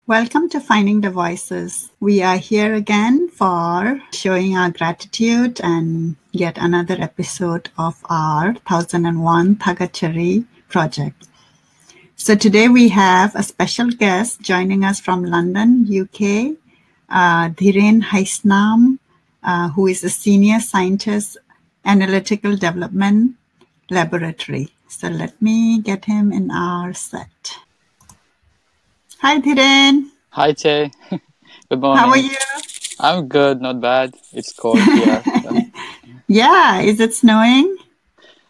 Welcome to Finding the Voices. We are here again for showing our gratitude and yet another episode of our 1001 Thagatchari project. So today we have a special guest joining us from London, UK, Dhiren Heisnam, who is a senior scientist, Analytical Development Laboratory. So let me get him in our set. Hi, Dhiren. Hi, Che. Good morning. How are you? I'm good, not bad. It's cold here. Yeah, is it snowing?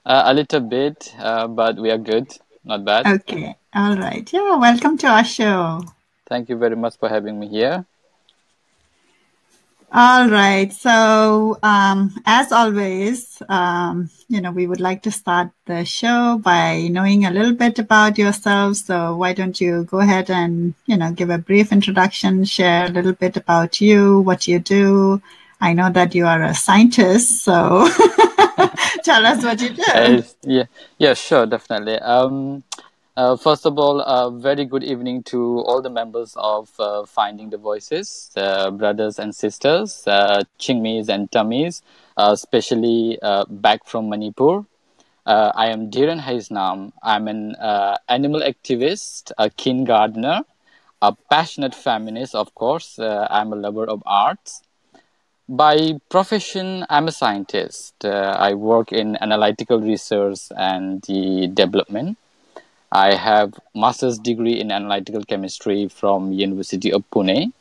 A little bit, but we are good, not bad. Okay, all right. Yeah, welcome to our show. Thank you very much for having me here. All right. So, as always, we would like to start the show by knowing a little bit about yourself. So why don't you go ahead and, give a brief introduction, share a little bit about you, what you do. I know that you are a scientist, so tell us what you do. Yeah, sure, definitely. First of all, a very good evening to all the members of Finding the Voices, brothers and sisters, Chingmis and Tummies, especially back from Manipur. I am Dhiren Heisnam. I'm an animal activist, a keen gardener, a passionate feminist, of course. I'm a lover of arts. By profession, I'm a scientist. I work in analytical research and the development. I have master's degree in analytical chemistry from University of Pune.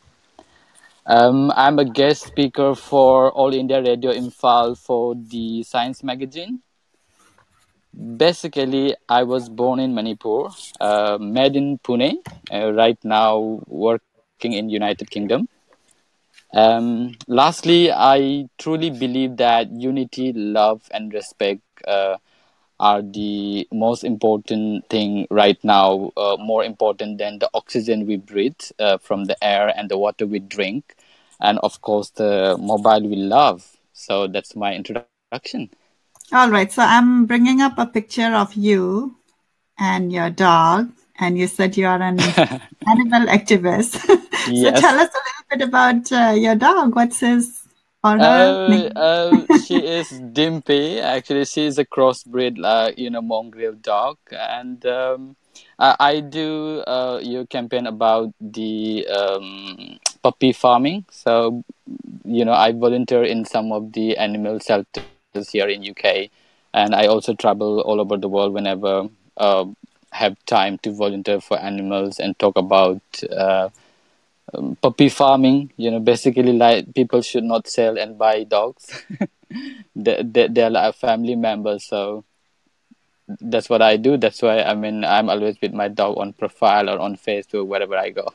I'm a guest speaker for All India Radio Imphal for the Science magazine. Basically, I was born in Manipur, made in Pune, right now working in United Kingdom. Lastly, I truly believe that unity, love, and respect are the most important thing right now, more important than the oxygen we breathe from the air and the water we drink, and of course the mobile we love. So that's my introduction. All right. So I'm bringing up a picture of you and your dog, and you said you are an animal activist. Yes. So tell us a little bit about your dog. What's his or her name? She is Dimpy. Actually, she is a crossbreed, mongrel dog, and I do campaign about the puppy farming. So, I volunteer in some of the animal shelters here in UK, and I also travel all over the world whenever have time to volunteer for animals and talk about puppy farming. Basically, like, people should not sell and buy dogs. They're like family members, so that's what I do. That's why I'm always with my dog on profile or on Facebook wherever I go.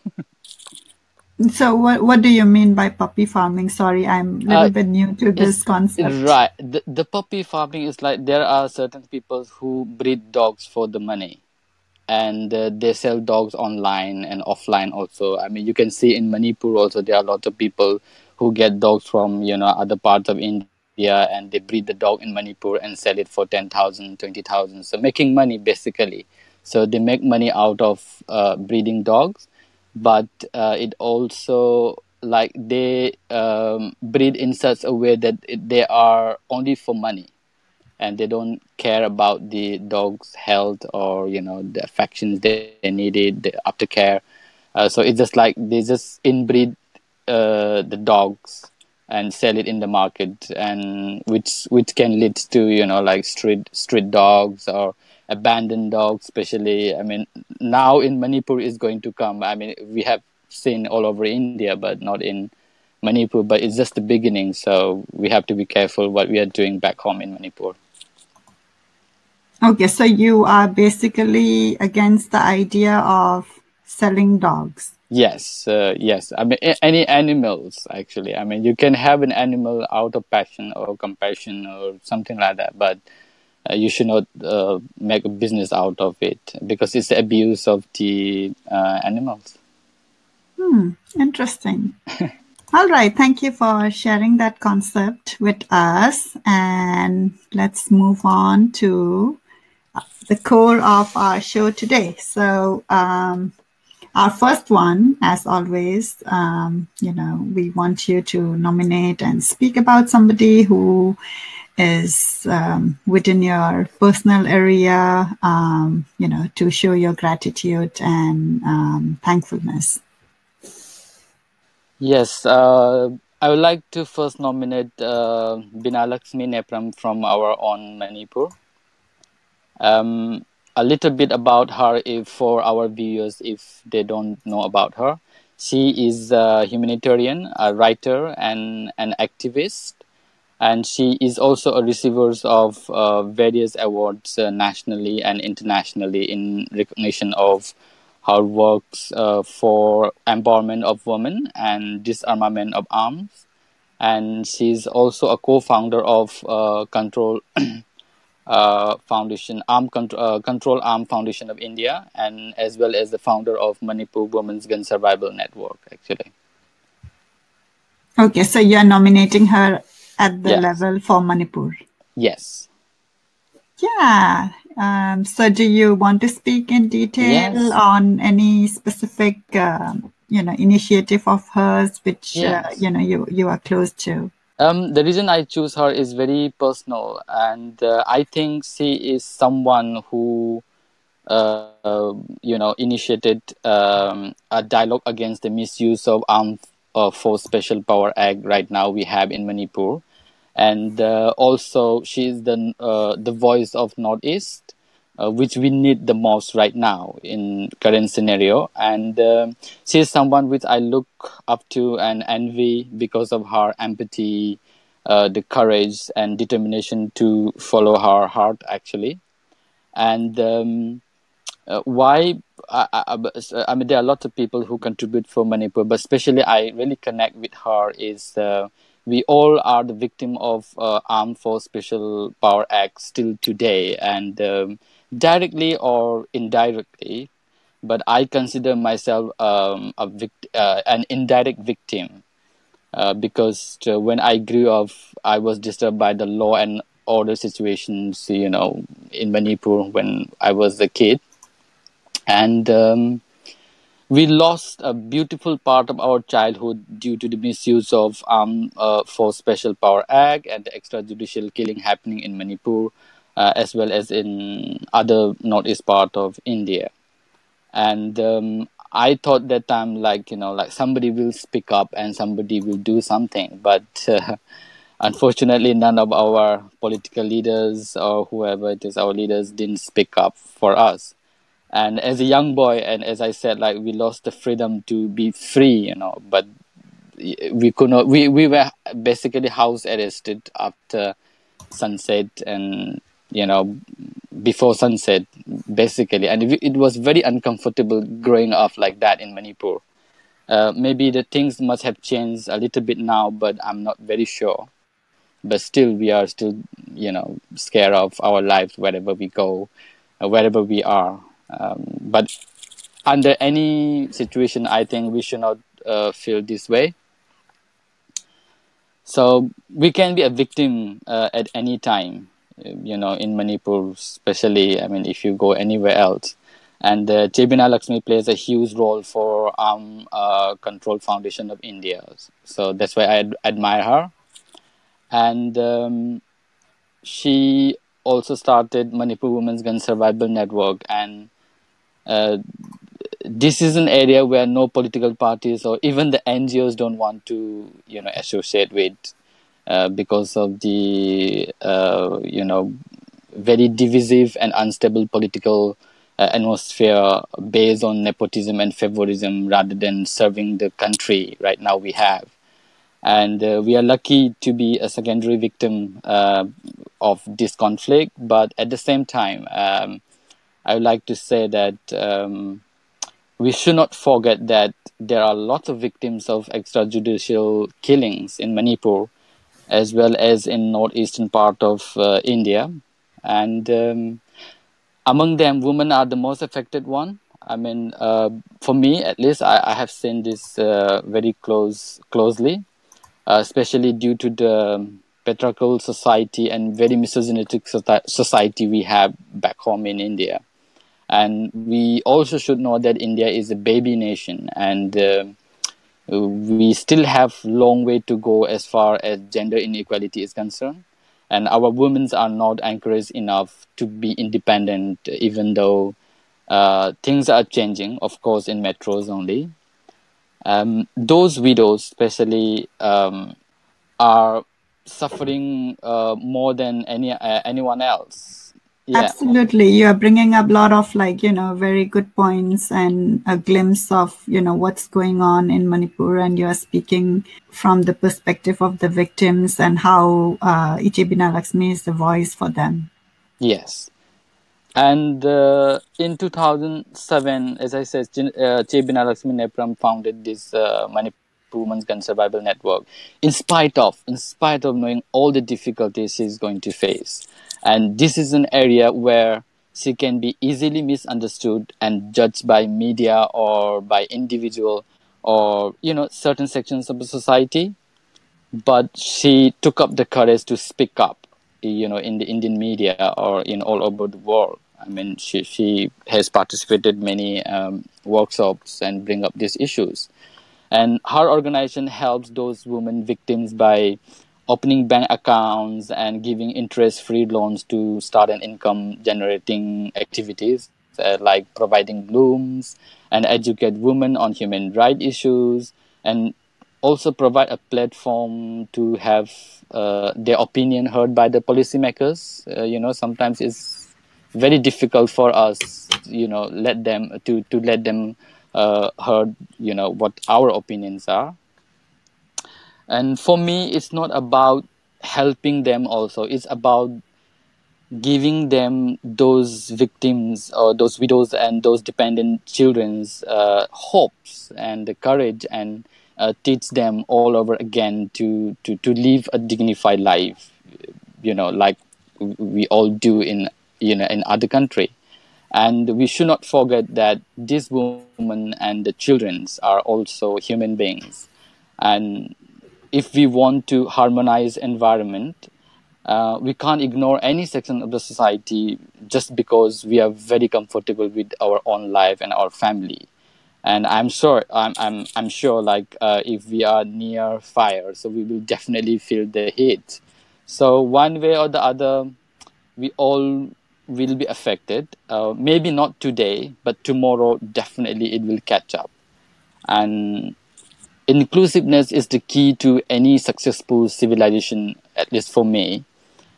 So what do you mean by puppy farming? Sorry, I'm a little bit new to this concept. Right. The puppy farming is like there are certain people who breed dogs for the money. And they sell dogs online and offline also. You can see in Manipur also there are a lot of people who get dogs from other parts of India, and they breed the dog in Manipur and sell it for 10,000, 20,000. So making money basically. So they make money out of breeding dogs, but it also like they breed in such a way that they are only for money. And they don't care about the dog's health or the affections they needed, the aftercare. So it's just like they just inbreed the dogs and sell it in the market, and which can lead to like street dogs or abandoned dogs. Especially, now in Manipur is going to come. We have seen all over India, but not in Manipur. But it's just the beginning, so we have to be careful what we are doing back home in Manipur. Okay, so you are basically against the idea of selling dogs. Yes. Any animals, actually. You can have an animal out of passion or compassion or something like that, but you should not make a business out of it, because it's the abuse of the animals. Interesting. All right. Thank you for sharing that concept with us. And let's move on to the core of our show today. So our first one, as always, we want you to nominate and speak about somebody who is within your personal area, to show your gratitude and thankfulness. Yes, I would like to first nominate Binalakshmi Nepram from our own Manipur. A little bit about her for our viewers if they don't know about her. She is a humanitarian, a writer, and an activist. And she is also a receiver of various awards nationally and internationally in recognition of her works for empowerment of women and disarmament of arms. And she's also a co-founder of Control Foundation, Control Arm Foundation of India, and as well as the founder of Manipur Women's Gun Survival Network, actually. Okay, so you're nominating her at the level for Manipur. Yes. Yeah. So do you want to speak in detail on any specific, initiative of hers, which, you are close to? The reason I choose her is very personal, and I think she is someone who, initiated a dialogue against the misuse of Armed Force Special Power Act right now we have in Manipur. And also she is the voice of Northeast, which we need the most right now in current scenario. And she is someone which I look up to and envy because of her empathy, the courage and determination to follow her heart, actually. And why I mean, there are lots of people who contribute for Manipur, but especially I really connect with her is we all are the victim of Armed Force Special Power Act still today, and directly or indirectly, but I consider myself an indirect victim because when I grew up, I was disturbed by the law and order situations, in Manipur when I was a kid. And we lost a beautiful part of our childhood due to the misuse of Armed Force Special Power Act and the extrajudicial killing happening in Manipur, as well as in other northeast part of India. And I thought that time, like somebody will speak up and somebody will do something, but unfortunately, none of our political leaders or whoever it is, our leaders didn't speak up for us. And as a young boy, and as I said, like we lost the freedom to be free, but we could not, we were basically house arrested after sunset and, before sunset, basically. And it was very uncomfortable growing up like that in Manipur. Maybe the things must have changed a little bit now, but I'm not very sure. But still, we are still, scared of our lives wherever we go, wherever we are. But under any situation, I think we should not feel this way. So we can be a victim at any time, in Manipur, especially, I mean, if you go anywhere else. And Binalakshmi plays a huge role for Arm Control Foundation of India. So that's why I admire her. And she also started Manipur Women's Gun Survival Network, and this is an area where no political parties or even the NGOs don't want to, associate with because of the, very divisive and unstable political atmosphere based on nepotism and favorism rather than serving the country right now we have. And we are lucky to be a secondary victim of this conflict. But at the same time, I would like to say that we should not forget that there are lots of victims of extrajudicial killings in Manipur, as well as in northeastern part of India. And among them, women are the most affected one. I mean, for me, at least, I have seen this very closely. Especially due to the patriarchal society and very misogynistic society we have back home in India. And we also should know that India is a baby nation, and we still have long way to go as far as gender inequality is concerned. And our women are not encouraged enough to be independent, even though things are changing, of course, in metros only. Those widows, especially, are suffering more than anyone else. Yeah. Absolutely. You're bringing up a lot of very good points and a glimpse of, what's going on in Manipur. And you're speaking from the perspective of the victims and how Ichi Binalakshmi is the voice for them. Yes. And in 2007, as I said, Binalakshmi Nepram founded this Manipur Women's Gun Survival Network, in spite of knowing all the difficulties she's going to face. And this is an area where she can be easily misunderstood and judged by media or by individual or certain sections of the society. But she took up the courage to speak up, in the Indian media or in all over the world. I mean, she has participated many workshops and bring up these issues. And her organization helps those women victims by opening bank accounts and giving interest-free loans to start an income-generating activities, like providing looms and educate women on human rights issues, and also provide a platform to have their opinion heard by the policymakers. Sometimes it's very difficult for us, let them to let them heard, what our opinions are. And for me, it's not about helping them also. It's about giving them, those victims or those widows and those dependent children's hopes and the courage, and teach them all over again to live a dignified life, like we all do in other country. And we should not forget that these women and the children are also human beings. And if we want to harmonize environment, we can't ignore any section of the society just because we are very comfortable with our own life and our family. And I'm sure, like, if we are near fire, so we will definitely feel the heat. So one way or the other, we all will be affected. Maybe not today, but tomorrow definitely it will catch up. And inclusiveness is the key to any successful civilization, at least for me,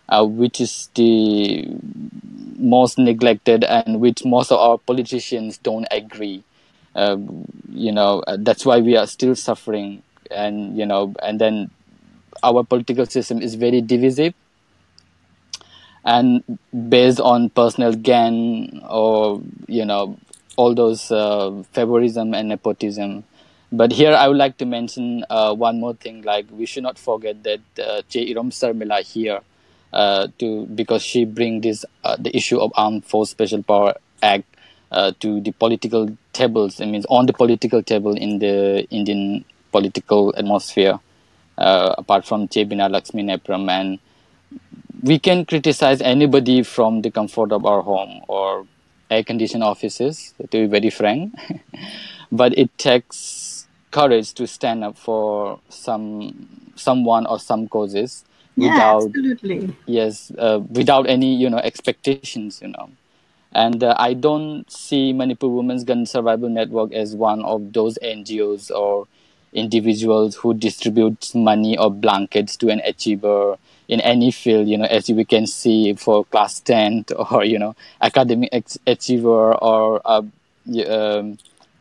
which is the most neglected and which most of our politicians don't agree. That's why we are still suffering. And then our political system is very divisive and based on personal gain, or all those favorism and nepotism. But here I would like to mention one more thing, like we should not forget that Che Irom Sarmila here, because she bring this the issue of Armed Force Special Power Act to the political tables. It means on the political table in the Indian political atmosphere, apart from Che Binalakshmi Nepram. And we can criticize anybody from the comfort of our home or air-conditioned offices, to be very frank. But it takes courage to stand up for someone or some causes without, absolutely. Yes, without any expectations. And I don't see Manipur Women's Gun Survival Network as one of those NGOs or individuals who distributes money or blankets to an achiever in any field, as we can see for class 10 or, academic achiever or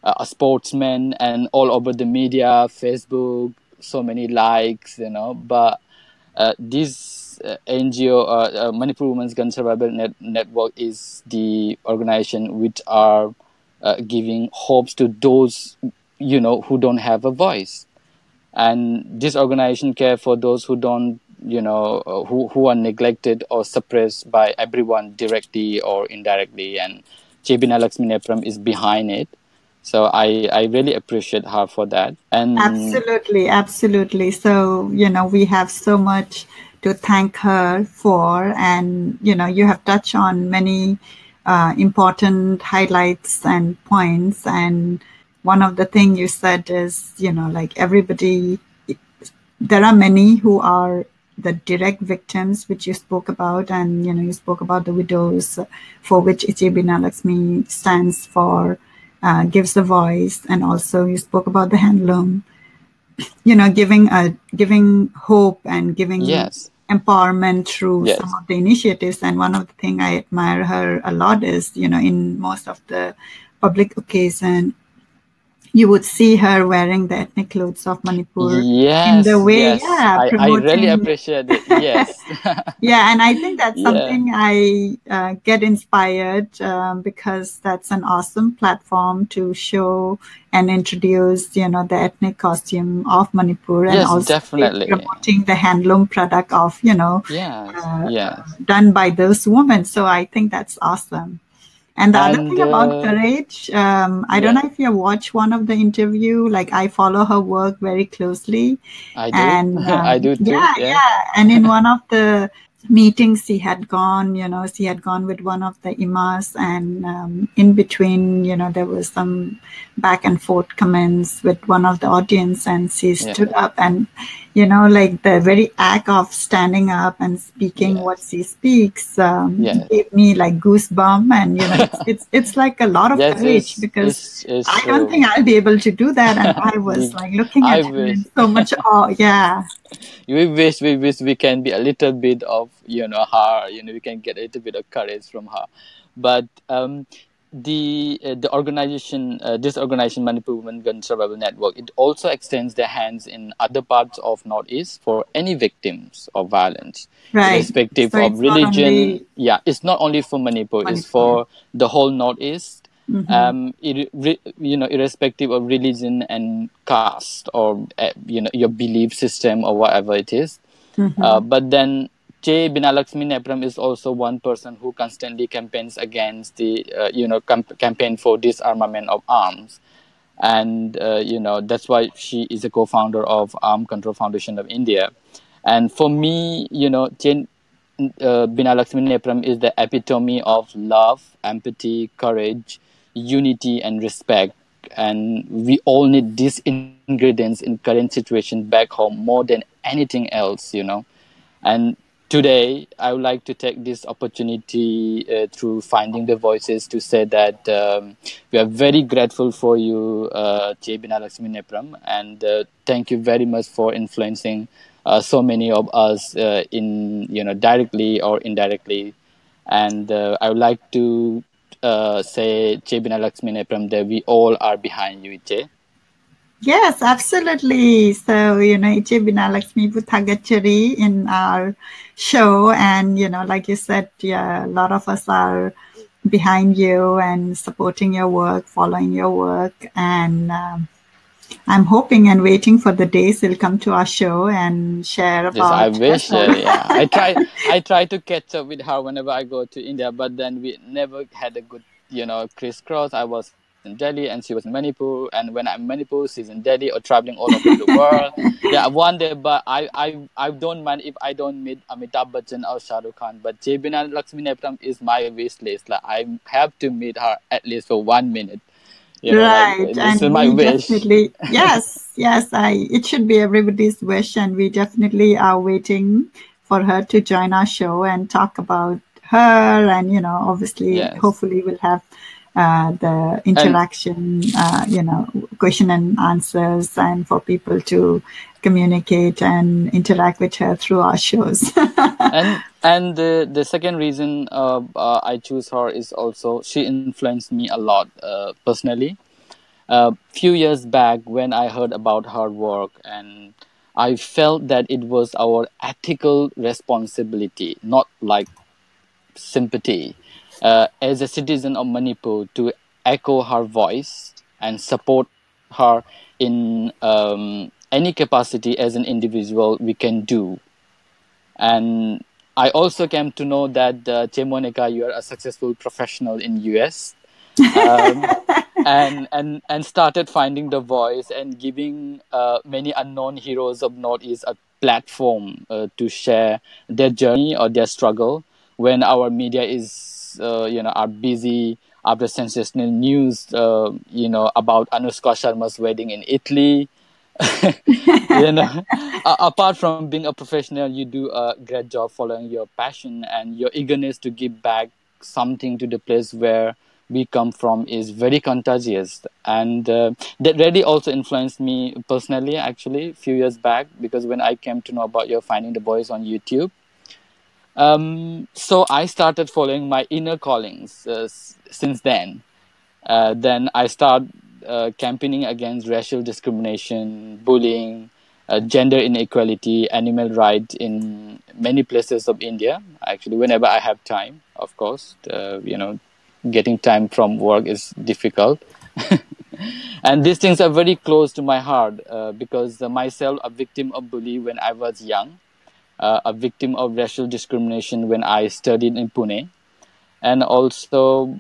a sportsman, and all over the media, Facebook, so many likes, but this NGO, Manipur Women's Gun Survival Network, is the organization which are giving hopes to those, who don't have a voice. And this organization care for those who don't, who are neglected or suppressed by everyone directly or indirectly. And Che Binalakshmi Nepram is behind it. So I really appreciate her for that. And Absolutely. So, we have so much to thank her for. And, you have touched on many important highlights and points. And one of the things you said is, like everybody, there are many who are the direct victims, which you spoke about, and you spoke about the widows, for which Binalakshmi stands for, gives a voice, and also you spoke about the handloom, giving hope and giving empowerment through some of the initiatives. And one of the things I admire her a lot is, in most of the public occasion, you would see her wearing the ethnic clothes of Manipur in the way, I really appreciate it. Yes. Yeah, and I think that's something I get inspired because that's an awesome platform to show and introduce, the ethnic costume of Manipur, and also definitely promoting the handloom product of, done by those women. So I think that's awesome. And the other thing about Courage, I don't know if you watch one of the interview. Like, I follow her work very closely. I do. And, I do too. Yeah. And in one of the meetings she had gone with one of the imas, and in between, there was some back and forth comments with one of the audience, and she stood up, and like the very act of standing up and speaking what she speaks gave me like goosebump, and it's like a lot of courage, because I don't think I'll be able to do that, and I was like looking at her in so much awe. We wish we can be a little bit of her, we can get a little bit of courage from her. But the organization, this organization, Manipur Women Gun Survival Network, it also extends their hands in other parts of Northeast for any victims of violence, irrespective of religion. It's not only for Manipur. It's for the whole Northeast. Irrespective of religion and caste, or your belief system, or whatever it is. But then Binalakshmi Nepram is also one person who constantly campaigns against the campaign for disarmament of arms, and that's why she is a co-founder of Arm Control Foundation of India. And for me, Binalakshmi Nepram is the epitome of love, empathy, courage, unity, and respect. And we all need these ingredients in current situation back home more than anything else, And today, I would like to take this opportunity through Findingthevoices to say that we are very grateful for you, Binalakshmi Nepram, and thank you very much for influencing so many of us in directly or indirectly. And I would like to say, Binalakshmi Nepram, that we all are behind you, Yes, absolutely. So, Binalakshmi Thagatchari in our show. And, like you said, a lot of us are behind you and supporting your work, following your work. And I'm hoping and waiting for the days you'll come to our show and share about. I wish. I try to catch up with her whenever I go to India, but then we never had a good, crisscross. I was in Delhi and she was in Manipur, and when I'm in Manipur, she's in Delhi, or traveling all over the world. One day, but I don't mind if I don't meet Amitabh Bachchan or Shah Rukh Khan, but Binalakshmi Nepram is my wish list. Like, I have to meet her at least for 1 minute. Right, and we definitely, yes, it should be everybody's wish, and we definitely are waiting for her to join our show and talk about her, and obviously, hopefully, we'll have the interaction, question and answers, and for people to communicate and interact with her through our shows. and the second reason I choose her is also she influenced me a lot personally. Few years back, when I heard about her work, and I felt that it was our ethical responsibility, not like sympathy, as a citizen of Manipur, to echo her voice and support her in any capacity as an individual we can do. And I also came to know that Monica, you are a successful professional in US, and started finding the voice and giving many unknown heroes of Northeast a platform to share their journey or their struggle when our media is boys, are busy after sensational news, about Anushka Sharma's wedding in Italy. Apart from being a professional, you do a great job following your passion, and your eagerness to give back something to the place where we come from is very contagious. And that really also influenced me personally, actually, a few years back, because when I came to know about your Finding the Voice on YouTube, so I started following my inner callings since then. Then I start campaigning against racial discrimination, bullying, gender inequality, animal rights in many places of India. Actually, whenever I have time, of course, getting time from work is difficult. And these things are very close to my heart because myself a victim of bullying when I was young, a victim of racial discrimination when I studied in Pune, and also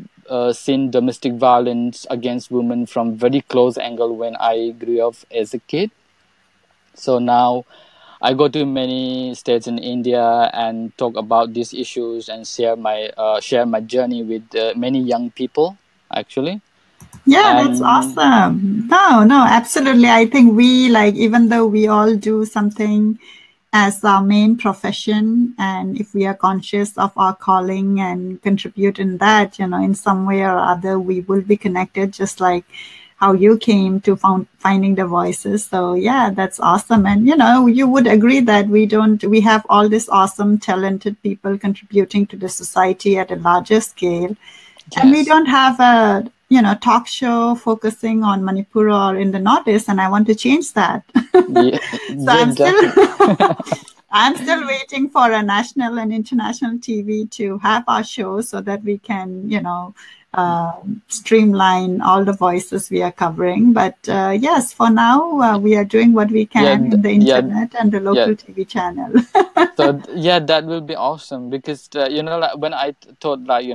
seen domestic violence against women from very close angle when I grew up as a kid. So now I go to many states in India and talk about these issues and share my journey with many young people, actually. Yeah, that's And awesome. No, absolutely. I think even though we all do something as our main profession, and if we are conscious of our calling and contribute in that, in some way or other, we will be connected, just like how you came to Finding the Voices. So yeah, that's awesome. And you would agree that we have all these awesome, talented people contributing to the society at a larger scale. yes. And we don't have a talk show focusing on Manipur or in the Northeast, and I want to change that. Yeah, So I'm still waiting for a national and international TV to have our show so that we can, streamline all the voices we are covering. But yes, for now, we are doing what we can in the internet and the local TV channel. So that will be awesome because like when I thought, like,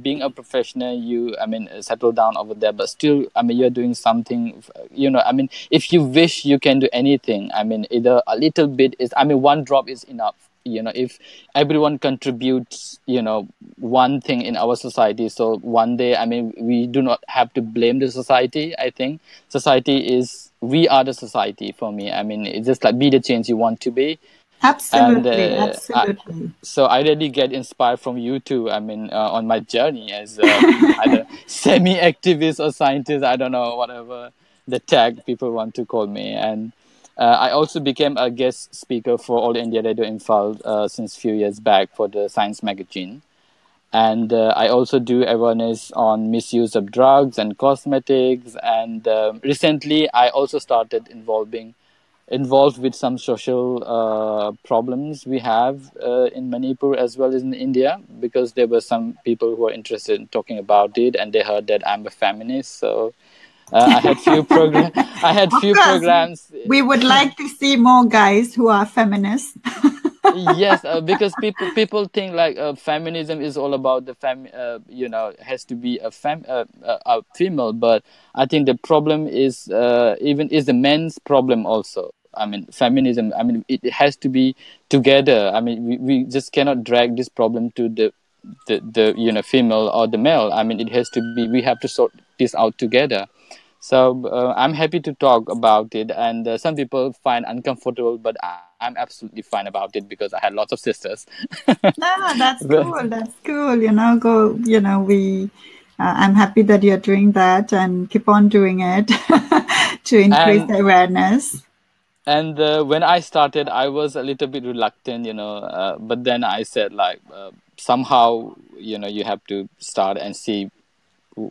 being a professional, you settle down over there, but still you're doing something. If you wish, you can do anything. Either a little bit is one drop is enough. If everyone contributes one thing in our society, so one day we do not have to blame the society. I think we are the society. For me, it's just like be the change you want to be. Absolutely, And absolutely. So I really get inspired from you too. On my journey as either semi-activist or scientist, I don't know, whatever the tag people want to call me. And I also became a guest speaker for All India Radio Infal since few years back for the Science magazine. And I also do awareness on misuse of drugs and cosmetics. And recently, I also started involved with some social problems we have in Manipur as well as in India, because there were some people who were interested in talking about it, and they heard that I'm a feminist. So I had few programs. We would like to see more guys who are feminists. Yes, because people think like feminism is all about the has to be a female, but I think the problem is the men's problem also. Feminism, it has to be together. We just cannot drag this problem to the female or the male. It has to be, we have to sort this out together. So I'm happy to talk about it, and some people find uncomfortable, but I'm absolutely fine about it because I had lots of sisters. No, that's cool. That's cool. I'm happy that you're doing that and keep on doing it to increase awareness. And when I started, I was a little bit reluctant, but then I said, like, somehow, you have to start and see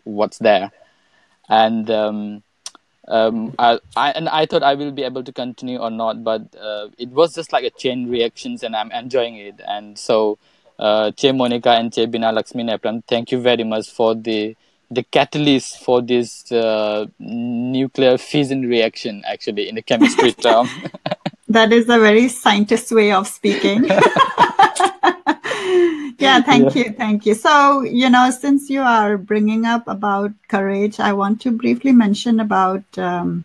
what's there. And I thought I will be able to continue or not, but it was just like a chain reactions, and I'm enjoying it. And so, Che Monica and Che Binalakshmi Nepram, thank you very much for the catalyst for this nuclear fission reaction, actually, in the chemistry term. That is a very scientist way of speaking. Yeah, thank you. So, since you are bringing up about courage, I want to briefly mention about, and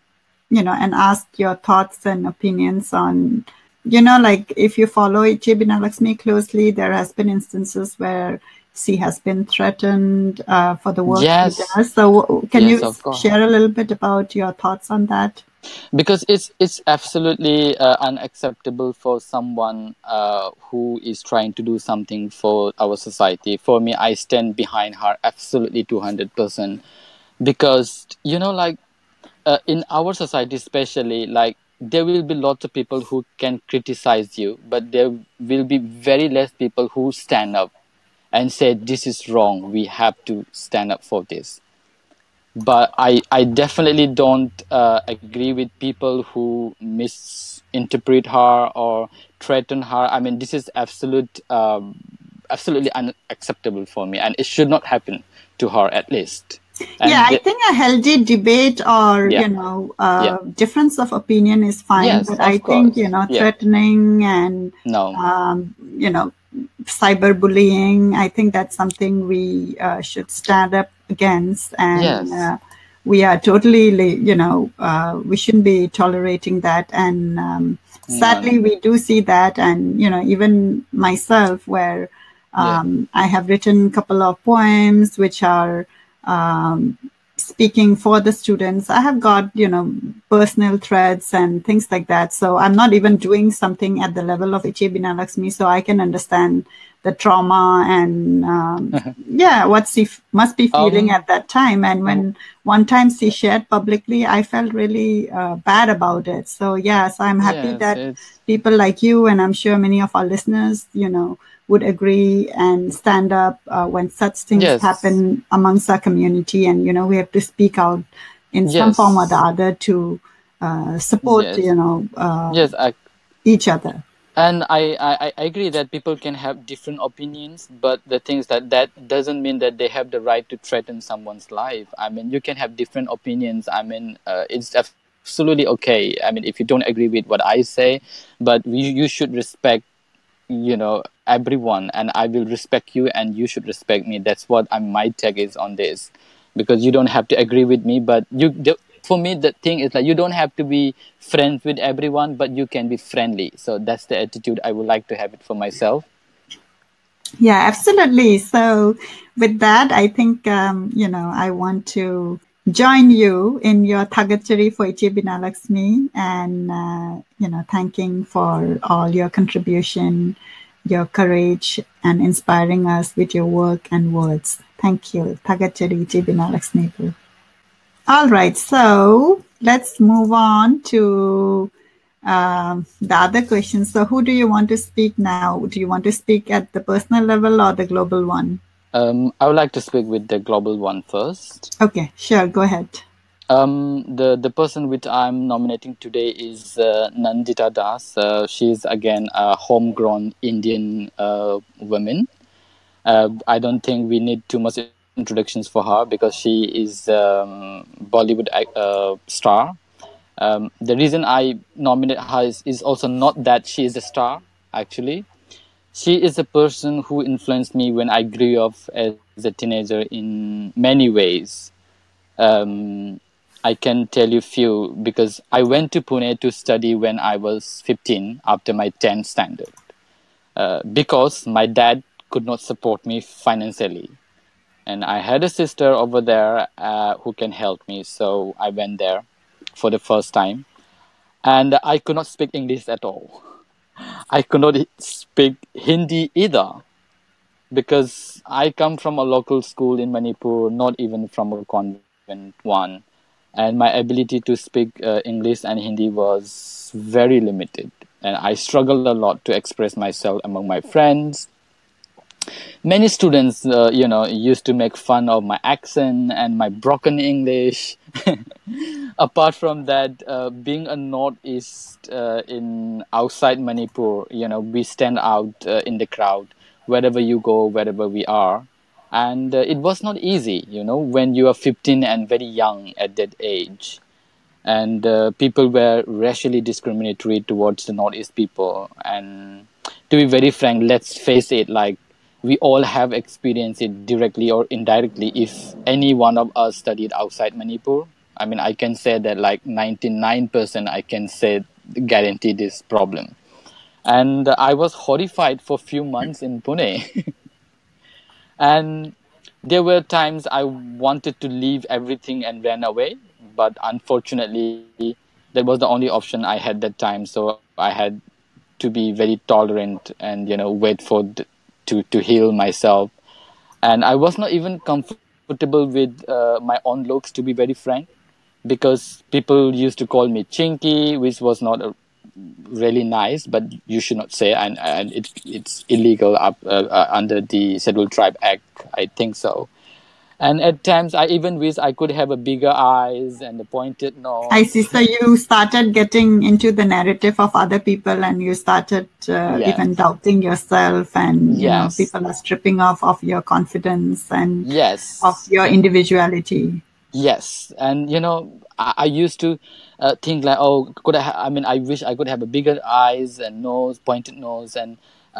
ask your thoughts and opinions on, like if you follow Binalakshmi closely, there has been instances where she has been threatened for the work she Yes, does. So can yes, you of course. share a little bit about your thoughts on that? Because it's absolutely unacceptable for someone who is trying to do something for our society. For me, I stand behind her absolutely 200%. Because like in our society especially, like there will be lots of people who can criticize you, but there will be very less people who stand up and say this is wrong, we have to stand up for this. But I definitely don't agree with people who misinterpret her or threaten her. I mean, this is absolutely unacceptable for me, and it should not happen to her, at least. Yeah, And I think a healthy debate or, yeah, yeah, difference of opinion is fine. yes, But I of think, course, yeah, threatening and, no, um, you know, cyberbullying, I think that's something we should stand up against. And yes, we are totally, we shouldn't be tolerating that. And sadly, no, we do see that. And, even myself, where yeah, I have written a couple of poems which are um, speaking for the students. I have got, personal threats and things like that. So I'm not even doing something at the level of Ichi Binalakshmi, so I can understand the trauma and, yeah, what she must be feeling um, at that time. And when one time she shared publicly, I felt really bad about it. So, yes, I'm happy yes, that it's people like you, and I'm sure many of our listeners, would agree and stand up when such things yes, happen amongst our community. And, we have to speak out in some form or the yes, other to support, yes, yes. each other. And I agree that people can have different opinions, but the thing is that doesn't mean that they have the right to threaten someone's life. I mean, you can have different opinions. I mean, it's absolutely okay. I mean, if you don't agree with what I say, but you should respect, everyone, and I will respect you, and you should respect me. That's what my take is on this, because you don't have to agree with me, but for me the thing is like you don't have to be friends with everyone, but you can be friendly. So that's the attitude I would like to have it for myself. Yeah, absolutely. So, with that, I think, I want to join you in your Thagatchari for Ichi Binalakshmi and, thanking for all your contribution, your courage, and inspiring us with your work and words. Thank you. Thagatchari Ichi Binalakshmi. All right. So, let's move on to the other question. So, who do you want to speak now? Do you want to speak at the personal level or the global one? I would like to speak with the global one first. Okay, sure. Go ahead. The person which I'm nominating today is Nandita Das. She's again a homegrown Indian woman. I don't think we need too much introductions for her, because she is Bollywood star. The reason I nominate her is also not that she is a star. Actually, she is a person who influenced me when I grew up as a teenager in many ways. Um, I can tell you few, because I went to Pune to study when I was 15 after my 10th standard, because my dad could not support me financially. And I had a sister over there who can help me. So I went there for the first time. And I could not speak English at all. I could not speak Hindi either, because I come from a local school in Manipur, not even from a convent one. And my ability to speak English and Hindi was very limited. And I struggled a lot to express myself among my friends. Many students, used to make fun of my accent and my broken English. Apart from that, being a Northeast in outside Manipur, we stand out in the crowd wherever you go, wherever we are. And it was not easy, when you are 15 and very young at that age. And people were racially discriminatory towards the Northeast people. And to be very frank, let's face it, like we all have experienced it directly or indirectly if any one of us studied outside Manipur. I mean, I can say that like 99% I can say guarantee this problem. And I was horrified for a few months in Pune. And there were times I wanted to leave everything and ran away, but unfortunately, that was the only option I had that time. So I had to be very tolerant and wait for to heal myself. And I was not even comfortable with my own looks, to be very frank, because people used to call me chinky, which was not really nice, but you should not say, and it's illegal under the Scheduled Tribe Act, I think so. And at times, I even wish I could have a bigger eyes and a pointed I see. nose. So you started getting into the narrative of other people, and you started even Yes, doubting yourself, and yes, people are stripping off of your confidence and of yes, your individuality. yes. And I used to think like, oh, I mean, I wish I could have a bigger eyes and nose, pointed nose, and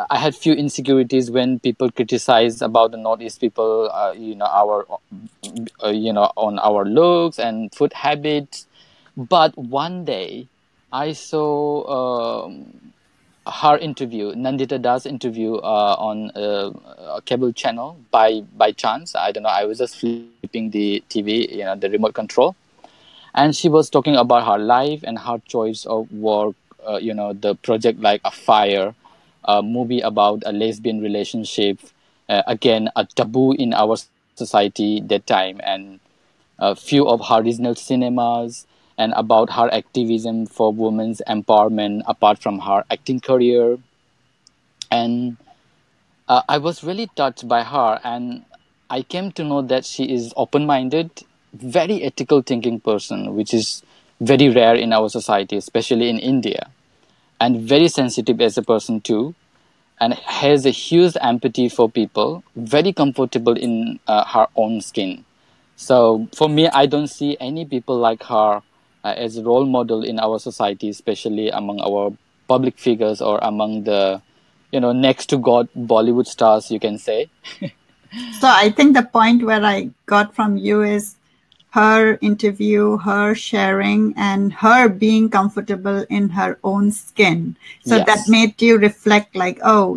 I had few insecurities when people criticize about the Northeast people, our on our looks and food habits. But one day I saw her interview, Nandita Das interview, on a cable channel by chance. I don't know. I was just flipping the TV, the remote control, and she was talking about her life and her choice of work. The project like a fire, a movie about a lesbian relationship. Again, a taboo in our society that time, and a few of her regional cinemas, and about her activism for women's empowerment apart from her acting career. And I was really touched by her, and I came to know that she is open-minded, very ethical thinking person, which is very rare in our society, especially in India, and very sensitive as a person too, and has a huge empathy for people, very comfortable in her own skin. So for me, I don't see any people like her as a role model in our society, especially among our public figures or among the, next to God Bollywood stars, you can say. So I think the point where I got from you is her interview, her sharing, and her being comfortable in her own skin. So that Yes, made you reflect like, oh,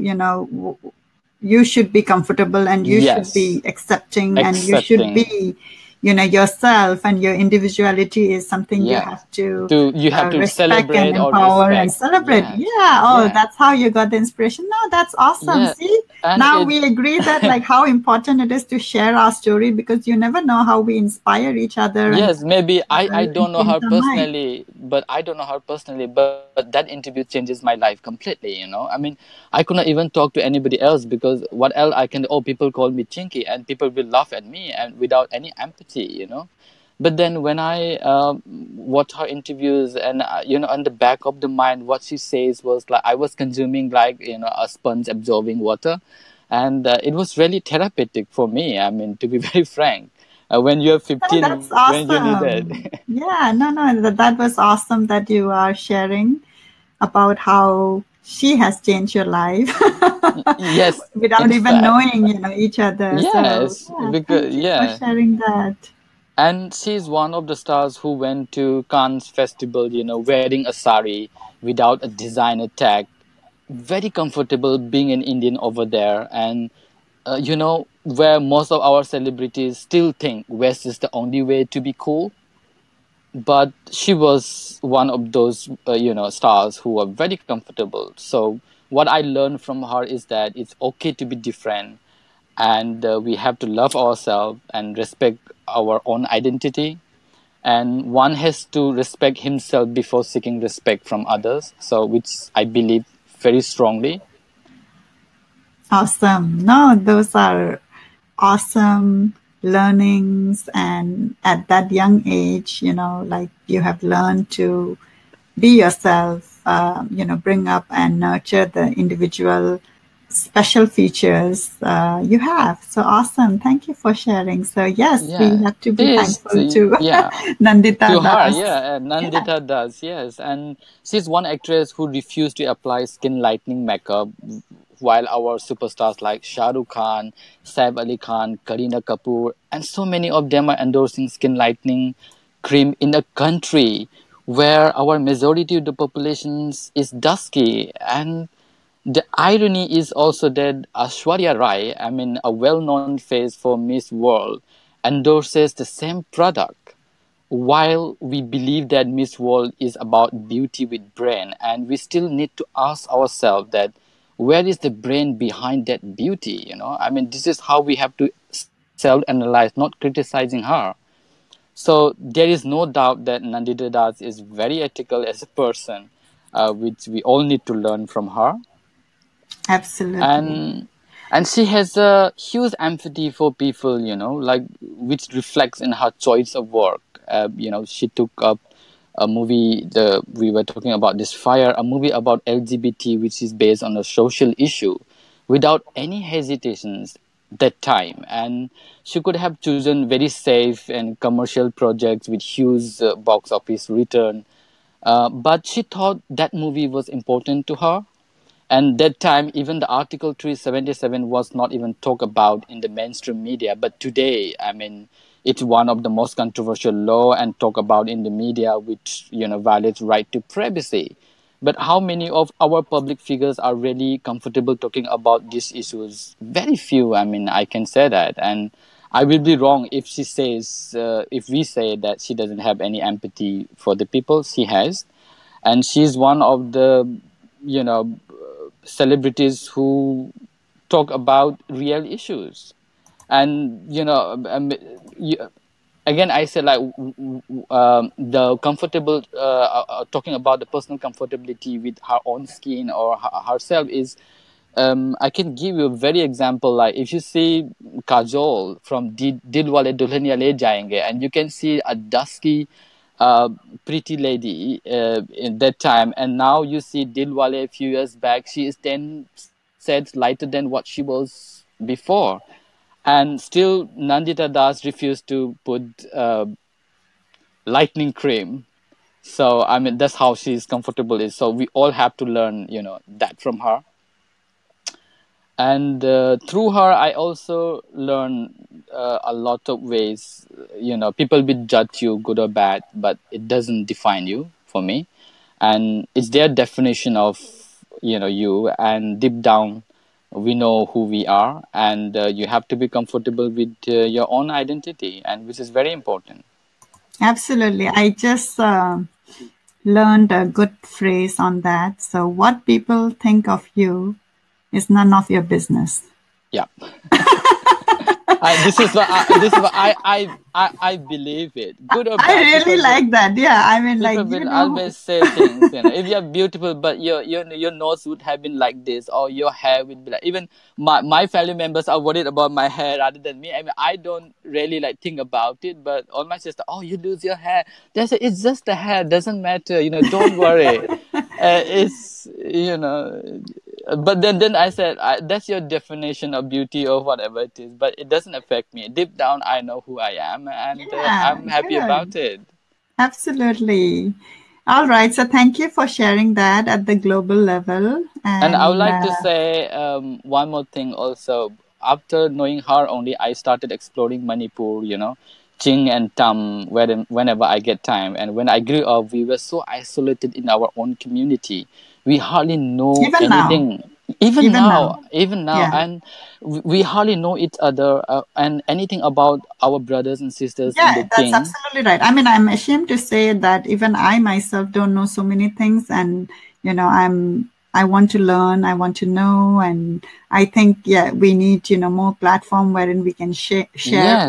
you should be comfortable, and you should be yes, accepting, and you should accepting. be, yourself, and your individuality is something you Yeah, have to you have to respect and celebrate or empower and respect. celebrate. Yes, Yeah. Oh, yeah, that's how you got the inspiration. No, that's awesome. yeah, See, and now it. we agree that like how important it is to share our story, because you never know how we inspire each other and Yes, maybe I don't know change her our mind. personally, but that interview changes my life completely, I mean, I could not even talk to anybody else, because what else I can, oh, people call me chinky and people will laugh at me and without any empathy. But then when I watch her interviews, and on the back of the mind, what she says was like I was consuming like a sponge absorbing water, and it was really therapeutic for me. I mean, to be very frank, when you're No, 15, that's when you need that. awesome. Yeah, no, that was awesome that you are sharing about how she has changed your life Yes, in without even fact, knowing, each other. So yes, yeah, because thank you for yeah. sharing that. And she's one of the stars who went to Cannes festival, wearing a sari without a designer tag, very comfortable being an Indian over there. And where most of our celebrities still think West is the only way to be cool, but she was one of those stars who are very comfortable. So what I learned from her is that it's okay to be different, and we have to love ourselves and respect our own identity, and one has to respect himself before seeking respect from others, so which I believe very strongly. Awesome. No, those are awesome learnings. And at that young age, like you have learned to be yourself, bring up and nurture the individual special features you have. So awesome. Thank you for sharing. So yes, we Yeah, have to be she is. thankful to Yeah, Nandita to her, Das. yeah, Yeah. Nandita does, yes. And she's one actress who refused to apply skin lightening makeup, while our superstars like Shah Rukh Khan, Saif Ali Khan, Kareena Kapoor, and so many of them are endorsing skin lightening cream in a country where our majority of the population is dusky. And The irony is also that Ashwarya Rai, I mean, a well-known face for Miss World, endorses the same product. While we believe that Miss World is about beauty with brain, and we still need to ask ourselves that where is the brain behind that beauty? I mean, this is how we have to self-analyze, not criticizing her. So there is no doubt that Nandita Das is very ethical as a person, which we all need to learn from her. Absolutely. And she has a huge empathy for people, like, which reflects in her choice of work. She took up a movie, the we were talking about this fire, a movie about LGBT, which is based on a social issue, without any hesitations that time. And she could have chosen very safe and commercial projects with huge box office return, but she thought that movie was important to her. And that time, even the Article 377 was not even talked about in the mainstream media. But today, I mean, it's one of the most controversial law and talk about in the media, which violates right to privacy. But how many of our public figures are really comfortable talking about these issues? Very few. I mean, I can say that, and I will be wrong if if we say that she doesn't have any empathy for the people. She has, and she's one of the you know celebrities who talk about real issues. And you, again, I say, like, the comfortable talking about the personal comfortability with her own skin or herself is, I can give you a very example. Like, if you see Kajol from Dilwale Dulhaniya Le Jayenge, and you can see a dusky, pretty lady in that time, and now you see Dilwale a few years back, she is 10 shades lighter than what she was before. And still, Nandita Das refused to put lightning cream. So, I mean, that's how she's comfortable is. So we all have to learn, that from her. And through her, I also learn a lot of ways. People will judge you, good or bad, but it doesn't define you, for me. And it's their definition of you, and deep down we know who we are, and you have to be comfortable with your own identity, and which is very important. Absolutely. I just learned a good phrase on that. So, what people think of you is none of your business. Yeah. This is what I believe it. Good or bad. I really like that. Yeah, I mean, people like, will always say things. If you're beautiful, but your nose would have been like this, or your hair would be like. Even my family members are worried about my hair rather than me. I mean, I don't really like think about it, but all my sister, oh, you lose your hair. They say it's just the hair, doesn't matter. Don't worry. It's But then I said, that's your definition of beauty or whatever it is, but it doesn't affect me. Deep down, I know who I am, and I'm happy about it. Absolutely. All right. So thank you for sharing that at the global level. And I would like to say one more thing also. After knowing her only, I started exploring Manipur, Ching and Tam, whenever I get time. And when I grew up, we were so isolated in our own community. We hardly know even anything. Now. Even now, Yeah. and we hardly know each other and anything about our brothers and sisters in Yeah, the that's Ching. absolutely right. I mean, I'm ashamed to say that even I myself don't know so many things, and I want to learn, I want to know, and I think we need more platform wherein we can share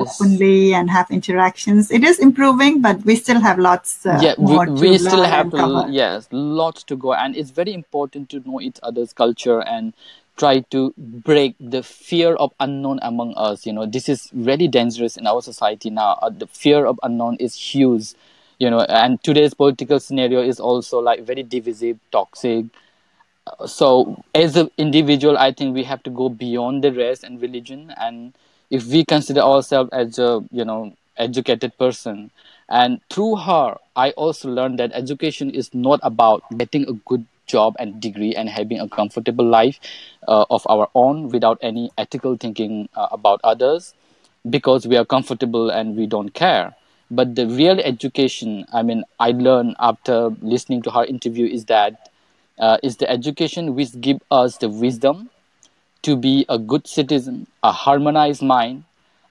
openly and have interactions. It is improving, but we still have lots more to we still learn have and cover. Yes, lots to go, and it's very important to know each other's culture and try to break the fear of unknown among us. This is really dangerous in our society now. The fear of unknown is huge, and today's political scenario is also like very divisive, toxic. So as an individual, I think we have to go beyond the race and religion. And if we consider ourselves as a educated person, and through her, I also learned that education is not about getting a good job and degree and having a comfortable life of our own without any ethical thinking about others, because we are comfortable and we don't care. But the real education, I mean, I learned after listening to her interview is that is the education which give us the wisdom to be a good citizen, a harmonized mind,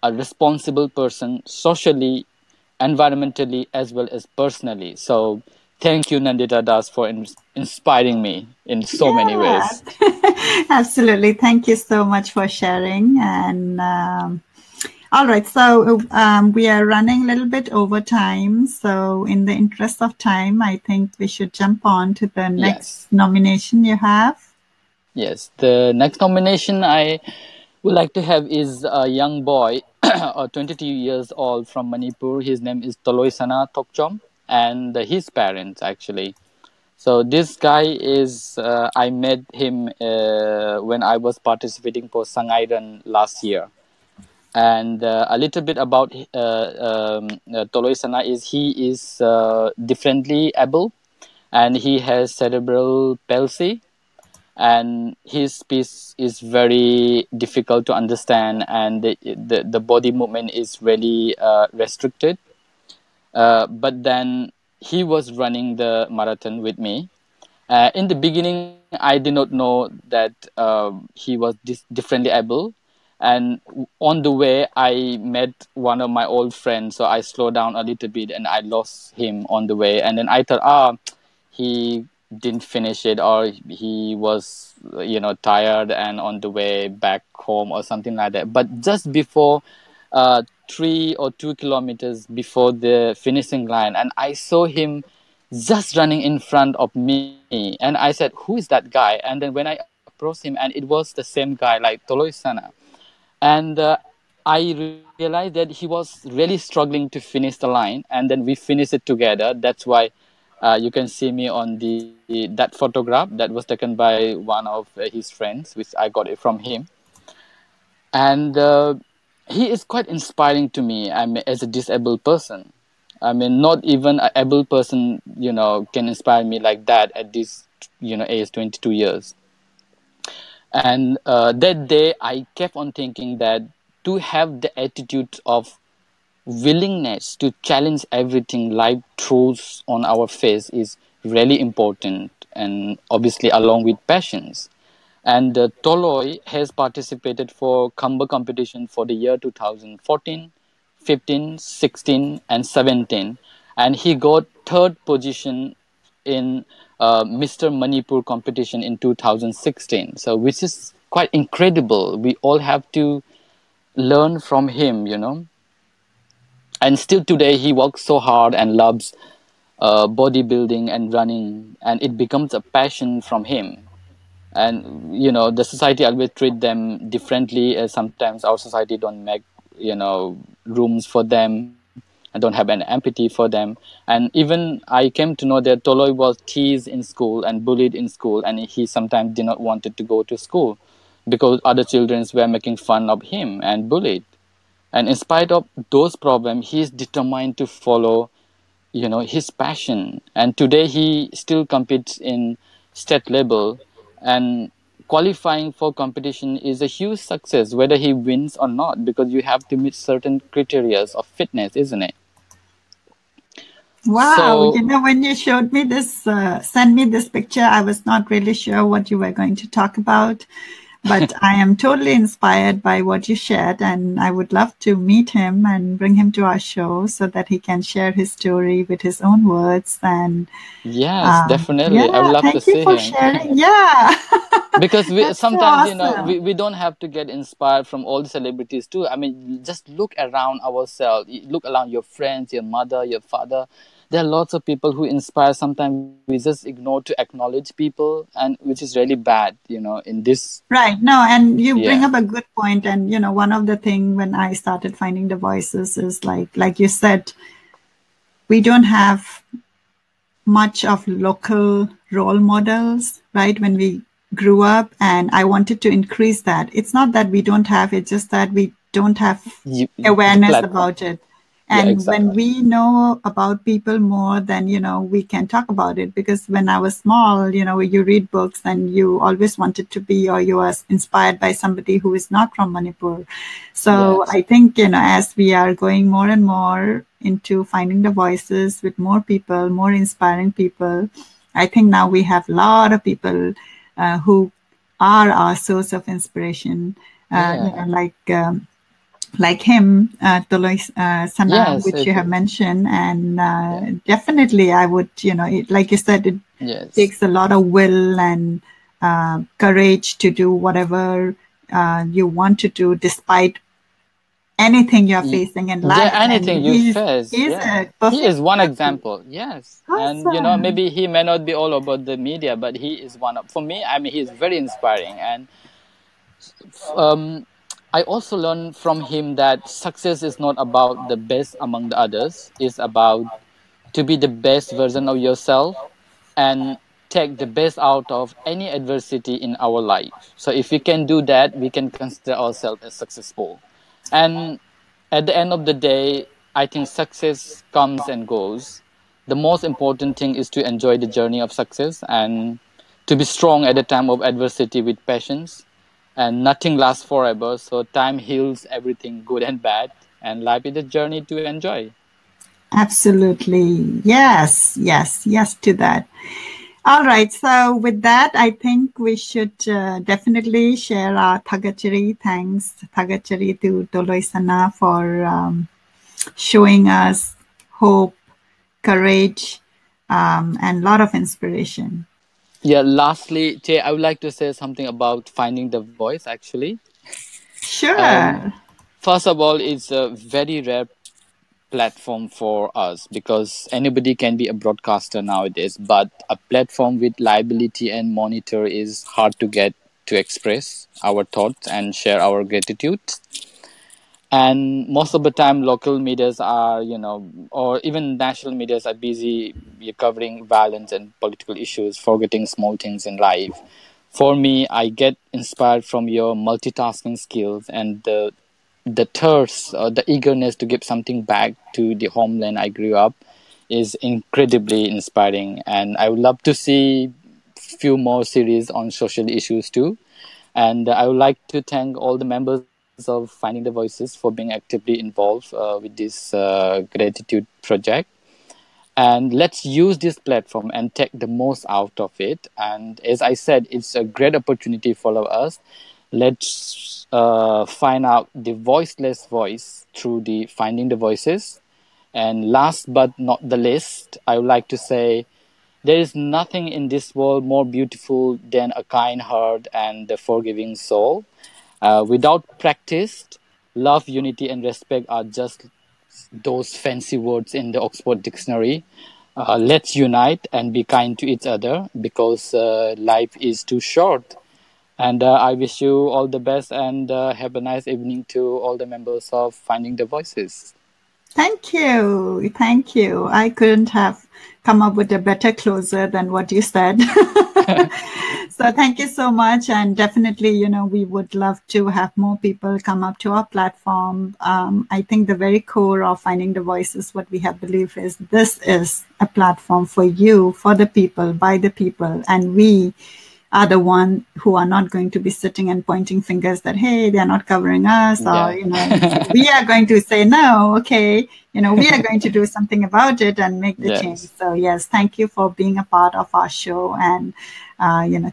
a responsible person socially, environmentally, as well as personally. So thank you, Nandita Das, for inspiring me in so many Yeah, ways. absolutely. Thank you so much for sharing. And all right, so we are running a little bit over time. So, in the interest of time, I think we should jump on to the next Yes. nomination you have. Yes. The next nomination I would like to have is a young boy, 22 years old from Manipur. His name is Toloisana Tokchom, and his parents actually. So this guy is, I met him when I was participating for Sangairan last year. And a little bit about Toloisana is he is differently able, and he has cerebral palsy, and his speech is very difficult to understand, and the body movement is really restricted. But then he was running the marathon with me. In the beginning, I did not know that he was differently able. And on the way, I met one of my old friends. So I slowed down a little bit and I lost him on the way. And then I thought, he didn't finish it, or he was, tired and on the way back home or something like that. But just before 3 or 2 kilometers before the finishing line, and I saw him just running in front of me, and I said, who is that guy? And then when I approached him, and it was the same guy like Toloisana, and I realized that he was really struggling to finish the line, and then we finished it together. That's why you can see me on that photograph that was taken by one of his friends, which I got it from him. And he is quite inspiring to me. I mean, as a disabled person, I mean, not even an able person, can inspire me like that at this, age 22 years. And that day, I kept on thinking that to have the attitude of willingness to challenge everything life throws on our face is really important, and obviously along with passions. And Toloi has participated for Kamba competition for the year 2014, 15, 16, and 17. And he got third position in Mr. Manipur competition in 2016. So, which is quite incredible. We all have to learn from him. And still today, he works so hard and loves bodybuilding and running, and it becomes a passion from him. And the society always treat them differently, as sometimes our society don't make rooms for them and don't have an empathy for them. And even I came to know that Toloi was teased in school and bullied in school, and he sometimes did not wanted to go to school because other children were making fun of him and bullied. And in spite of those problems, he is determined to follow his passion, and today he still competes in state level, and qualifying for competition is a huge success whether he wins or not, because you have to meet certain criteria of fitness, isn't it? Wow, So when you showed me this, sent me this picture, I was not really sure what you were going to talk about. But I am totally inspired by what you shared, and I would love to meet him and bring him to our show so that he can share his story with his own words. And yes, definitely, I would yeah, love to thank you see for him. sharing. Yeah, Because we that's so sometimes awesome. we don't have to get inspired from all the celebrities too. I mean, just look around ourselves, look around your friends, your mother, your father. There are lots of people who inspire. Sometimes we just ignore to acknowledge people, and which is really bad, in this. Right. No, and you bring Yeah. up a good point. And one of the thing when I started finding the voices is like you said, we don't have much of local role models, right? When we grew up, and I wanted to increase that. It's not that we don't have, it's just that we don't have The awareness platform. about it. Yeah, And when exactly. we know about people more, then, we can talk about it. Because when I was small, you read books and you always wanted to be, or you are inspired by somebody who is not from Manipur. So Yes. I think, as we are going more and more into finding the voices with more people, more inspiring people, I think now we have a lot of people who are our source of inspiration, like him, Toloi Sana, Yes, which you have mentioned. And yeah. definitely I would, like you said, it takes a lot of will and courage to do whatever you want to do, despite anything you're facing in life. Yeah, anything And you he's face. a He perfect is one example. example. Yes. And Awesome. maybe he may not be all about the media, but he is one of, for me, I mean, he is very inspiring. And um, I also learned from him that success is not about the best among the others. It's about to be the best version of yourself and take the best out of any adversity in our life. So if we can do that, we can consider ourselves as successful. And at the end of the day, I think success comes and goes. The most important thing is to enjoy the journey of success and to be strong at the time of adversity with patience. And nothing lasts forever, so time heals everything good and bad, and life is a journey to enjoy. Absolutely. Yes, yes, yes to that. All right. So with that, I think we should definitely share our Thagatchari. Thanks, Thagatchari, to Toloi Sana for showing us hope, courage, and a lot of inspiration. Yeah, lastly, Jay, I would like to say something about finding the voice actually. And Sure. first of all, it's a very rare platform for us because anybody can be a broadcaster nowadays, but a platform with liability and monitor is hard to get to express our thoughts and share our gratitude. And most of the time local medias are, or even national medias are busy covering violence and political issues, forgetting small things in life. For me, I get inspired from your multitasking skills and the thirst or the eagerness to give something back to the homeland I grew up is incredibly inspiring. And I would love to see few more series on social issues too. And I would like to thank all the members of Finding the Voices for being actively involved with this gratitude project. And let's use this platform and take the most out of it. And as I said, it's a great opportunity for us. Let's find out the voiceless voice through the Finding the Voices. And last but not the least, I would like to say there is nothing in this world more beautiful than a kind heart and a forgiving soul. Without practice, love, unity, and respect are just those fancy words in the Oxford Dictionary. Let's unite and be kind to each other because life is too short. And I wish you all the best and have a nice evening to all the members of Finding the Voices. Thank you. Thank you. I couldn't have come up with a better closer than what you said. So thank you so much. And definitely, we would love to have more people come up to our platform. I think the very core of Finding the Voices, what we have believed is this is a platform for you, for the people, by the people. And we are the one who are not going to be sitting and pointing fingers that, hey, they're not covering us, or, we are going to say, no, okay, we are going to do something about it and make the change. So yes, thank you for being a part of our show and,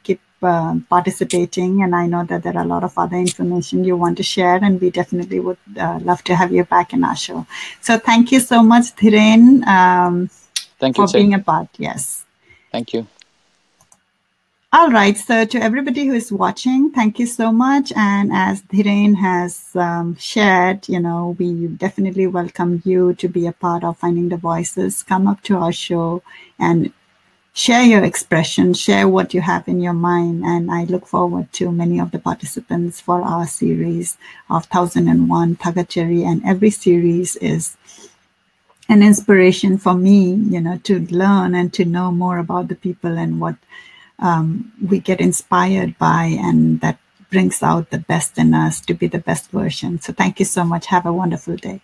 keep participating. And I know that there are a lot of other information you want to share, and we definitely would love to have you back in our show. So thank you so much, Dhiren, thank you, for being a part. Yes. Thank you. All right. So to everybody who is watching, thank you so much. And as Dhiren has shared, we definitely welcome you to be a part of Finding the Voices. Come up to our show and share your expression, share what you have in your mind. And I look forward to many of the participants for our series of 1001 Thagatchari. And every series is an inspiration for me, to learn and to know more about the people and what we get inspired by, and that brings out the best in us to be the best version. So thank you so much. Have a wonderful day.